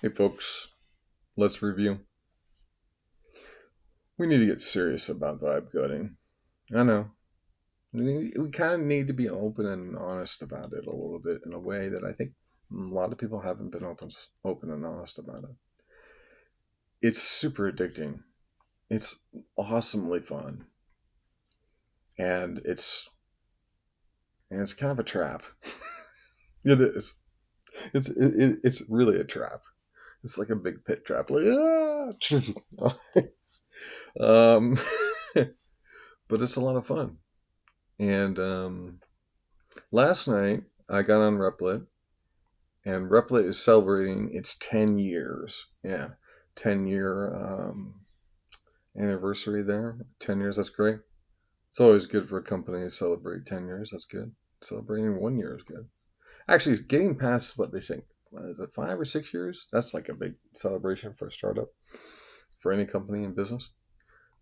Hey folks, let's review. We need to get serious about vibe coding. I know. We kind of need to be open and honest about it a little bit in a way that I think a lot of people haven't been open and honest about it. It's super addicting. It's awesomely fun. And it's kind of a trap. It is. It's really a trap. It's like a big pit trap. Like, ah! um, but it's a lot of fun. And last night I got on Replit, and Replit is celebrating its 10 years. Yeah, 10-year anniversary there. 10 years, that's great. It's always good for a company to celebrate 10 years. That's good. Celebrating 1 year is good. Actually, getting past what they think, is it 5 or 6 years? That's like a big celebration for a startup, for any company in business.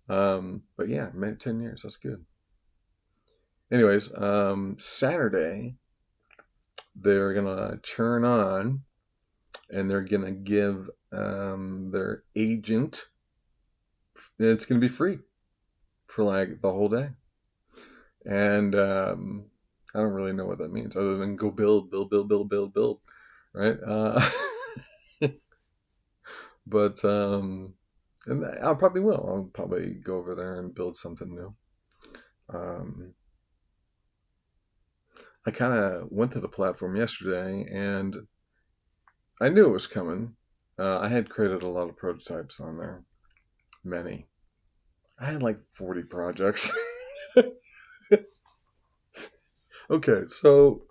But yeah, 10 years. That's good. Anyways, Saturday they're gonna turn on and they're gonna give their agent. It's gonna be free for like the whole day, and I don't really know what that means other than go build, right? But and I'll probably will. I'll probably go over there and build something new. Um, I kind of went to the platform yesterday and I knew it was coming. I had created a lot of prototypes on there, many. I had like 40 projects. Okay, so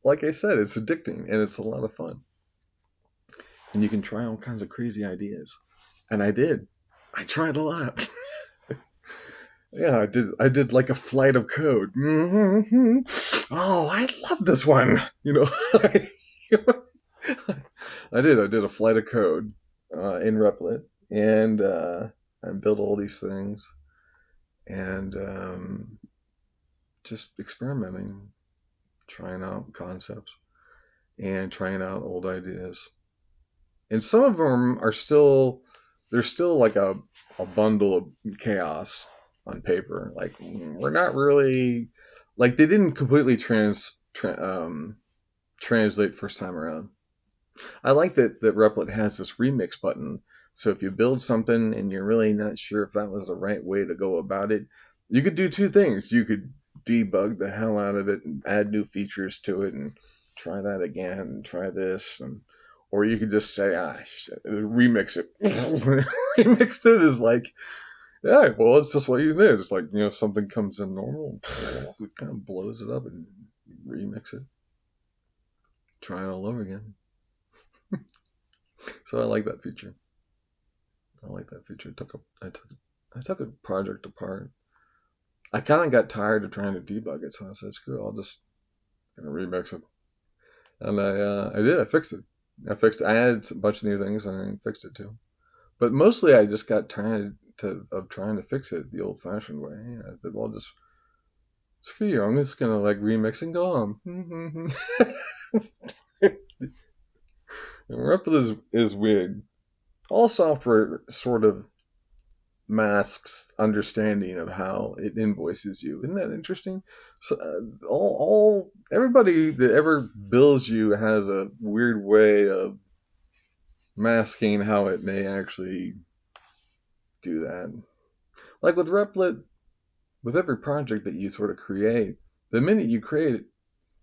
like I said, it's addicting and it's a lot of fun. And you can try all kinds of crazy ideas. And I did. I tried a lot. Yeah, I did like a flight of code. Oh, I love this one. I did a flight of code in Replit, and I built all these things, and just experimenting, trying out concepts, and trying out old ideas. And some of them are still, they're still like a bundle of chaos on paper. Like we're not really, like they didn't completely translate first time around. I like that Replit has this remix button. So if you build something and you're really not sure if that was the right way to go about it, you could do two things. You could debug the hell out of it and add new features to it and try that again and try this, and or you could just say, shit, remix it. Remix it is like, yeah, well, it's just what you did. It's like, something comes in normal, it kind of blows it up and remix it. Try it all over again. So I like that feature. I like that feature. I took a project apart. I kind of got tired of trying to debug it, so I said, "Screw it, I'll just remix it." And I did. I fixed it. I added a bunch of new things, and I fixed it too. But mostly, I just got tired of trying to fix it the old-fashioned way. I said, "Well, just screw you. I'm just gonna like remix and go on." Replit is weird. All software sort of masks understanding of how it invoices you. Isn't that interesting? So all everybody that ever bills you has a weird way of masking how it may actually do that. Like with Replit, with every project that you sort of create, the minute you create it,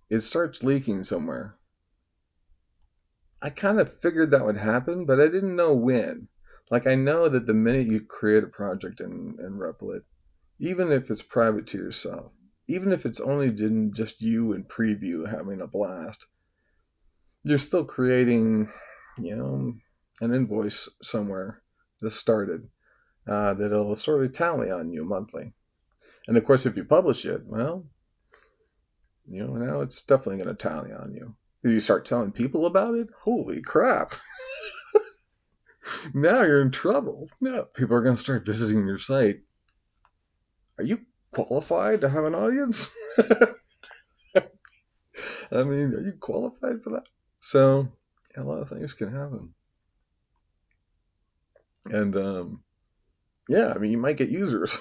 it starts leaking somewhere. I kind of figured that would happen, but I didn't know when. Like I know that the minute you create a project in Replit, even if it's private to yourself, even if it's only just you in preview having a blast, you're still creating, you know, an invoice somewhere that started that'll sort of tally on you monthly. And of course, if you publish it, well, now it's definitely going to tally on you. If you start telling people about it, holy crap. Now you're in trouble. No, people are going to start visiting your site. Are you qualified to have an audience? I mean, are you qualified for that? So, yeah, a lot of things can happen. And yeah, I mean, you might get users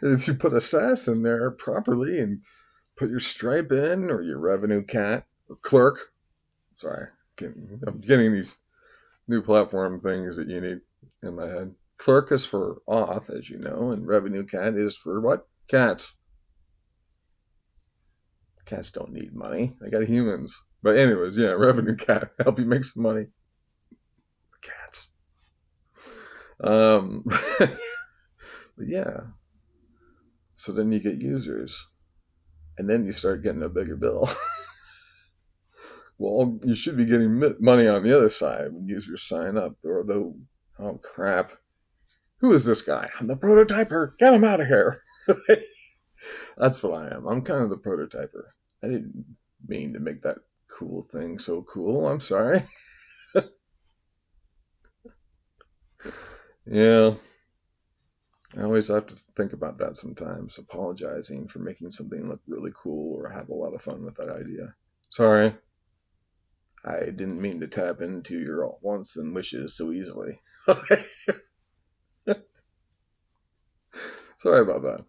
if you put a SaaS in there properly and put your Stripe in or your Revenue Cat or Clerk. Sorry, I'm getting these new platform things that you need in my head. Clerk is for auth, as you know, and Revenue Cat is for what? Cats. Cats don't need money. They got humans. But anyways, yeah, Revenue Cat help you make some money. Cats. But yeah. So then you get users, and then you start getting a bigger bill. Well, you should be getting money on the other side when users sign up. Or though, oh crap, who is this guy? I'm the prototyper. Get him out of here. That's what I am. I'm kind of the prototyper. I didn't mean to make that cool thing so cool. I'm sorry. Yeah, I always have to think about that sometimes, apologizing for making something look really cool or have a lot of fun with that idea. Sorry. I didn't mean to tap into your wants and wishes so easily. Sorry about that.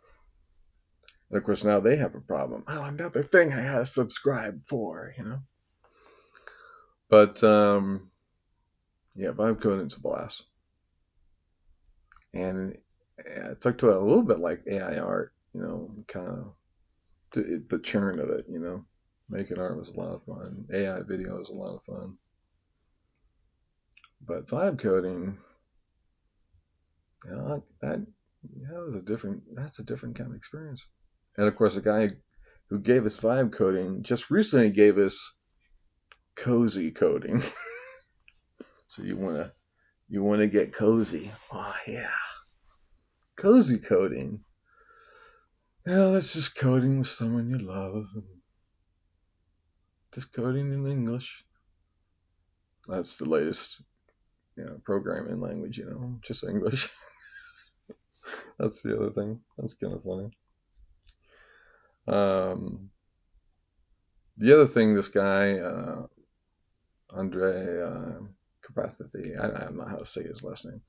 And of course, now they have a problem. Oh, another thing I had to subscribe for, you know? But yeah, vibe coding's a blast. And I took to it a little bit like AI art, you know, kind of the churn of it, you know. Making art was a lot of fun. AI video was a lot of fun. But vibe coding, you know, was a different. That's a different kind of experience. And of course, the guy who gave us vibe coding just recently gave us cozy coding. So you wanna get cozy. Oh yeah, cozy coding. Yeah, that's just coding with someone you love. Just coding in English. That's the latest, programming language. Just English. That's the other thing. That's kind of funny. Um, the other thing, this guy, Andre Kapathi, I don't know how to say his last name,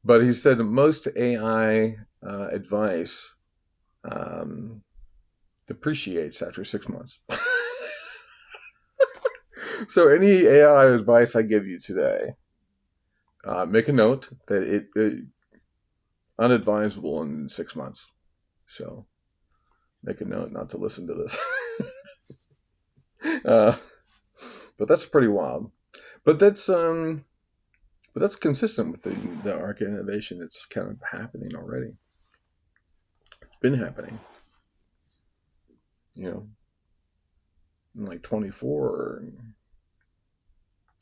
but he said most AI advice um, depreciates after 6 months. So any AI advice I give you today, make a note that it unadvisable in 6 months. So make a note not to listen to this. But that's pretty wild. But that's consistent with the arc of innovation that's kind of happening already. It's been happening. In like 24,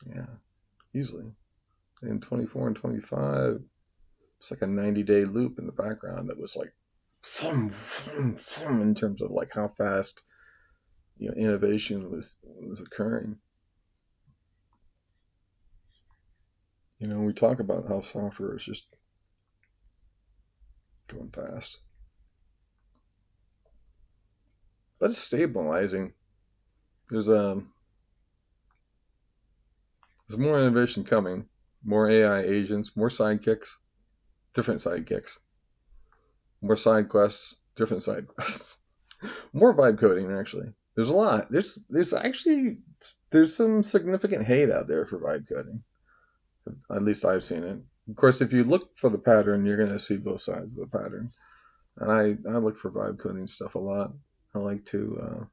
yeah, easily. In 24 and 25, it's like a 90-day loop in the background that was like in terms of like how fast innovation was occurring. We talk about how software is just going fast, but it's stabilizing. There's more innovation coming, more AI agents, more sidekicks, different sidekicks, more side quests, different side quests, more vibe coding. Actually, there's a lot. There's some significant hate out there for vibe coding. At least I've seen it. Of course, if you look for the pattern, you're going to see both sides of the pattern. And I look for vibe coding stuff a lot. I like to.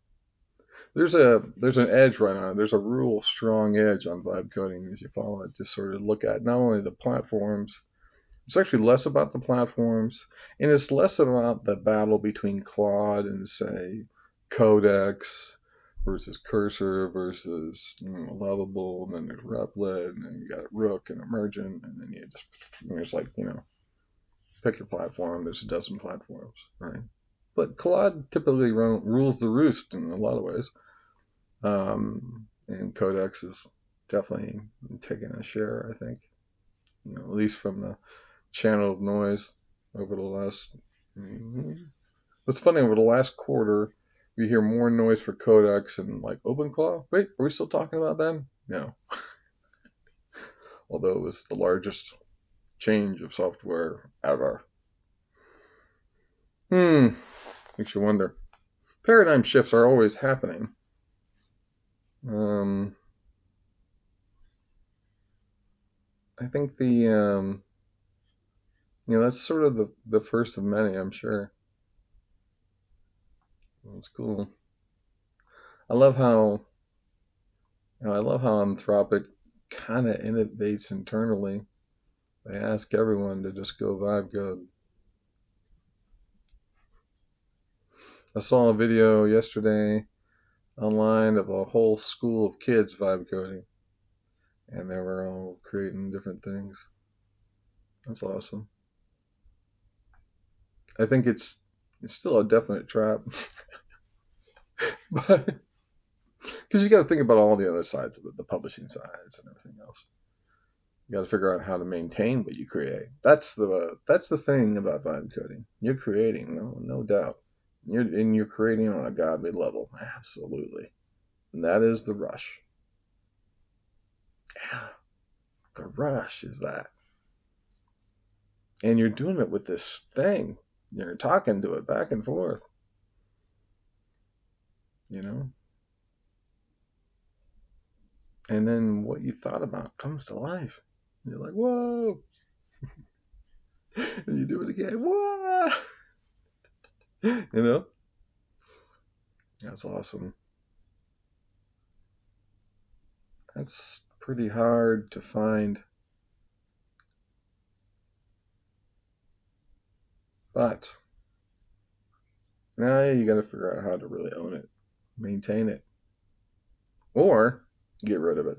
There's an edge right on it. There's a real strong edge on vibe coding as you follow it to sort of look at not only the platforms. It's actually less about the platforms, and it's less about the battle between Claude and say Codex versus Cursor versus Lovable, and then there's Replit, and then you got Rook and Emergent, and then it's like pick your platform. There's a dozen platforms, right? But Claude typically rules the roost in a lot of ways, and Codex is definitely taking a share. I think, at least from the channel of noise over the last. What's funny, over the last quarter, we hear more noise for Codex and like OpenClaw. Wait, are we still talking about them? No. although it was the largest change of software ever. Makes you wonder. Paradigm shifts are always happening. I think that's sort of the first of many, I'm sure. That's cool. I love how Anthropic kind of innovates internally. They ask everyone to just go vibe code. I saw a video yesterday online of a whole school of kids vibe coding, and they were all creating different things. That's awesome. I think it's still a definite trap, but because you got to think about all the other sides of it, the publishing sides and everything else. You got to figure out how to maintain what you create. That's the thing about vibe coding. You're creating, no doubt. You're creating on a godly level, absolutely. And that is the rush. Yeah, the rush is that. And you're doing it with this thing. You're talking to it back and forth. You know? And then what you thought about comes to life. You're like, whoa. And you do it again. Whoa. You know? That's awesome. That's pretty hard to find. But now you got to figure out how to really own it, maintain it, or get rid of it.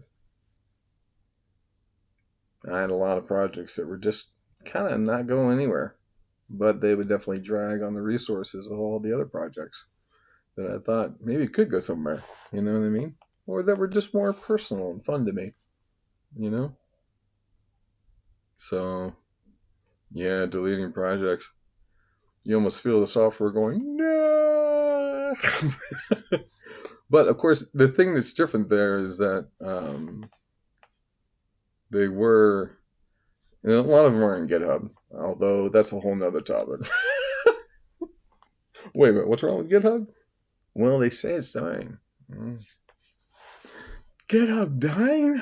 I had a lot of projects that were just kind of not going anywhere, but they would definitely drag on the resources of all the other projects that I thought maybe could go somewhere. You know what I mean? Or that were just more personal and fun to me. You know? So, yeah, deleting projects. You almost feel the software going, no. But of course, the thing that's different there is that they were, a lot of them are in GitHub, although that's a whole nother topic. Wait a minute, what's wrong with GitHub? Well, they say it's dying. GitHub dying?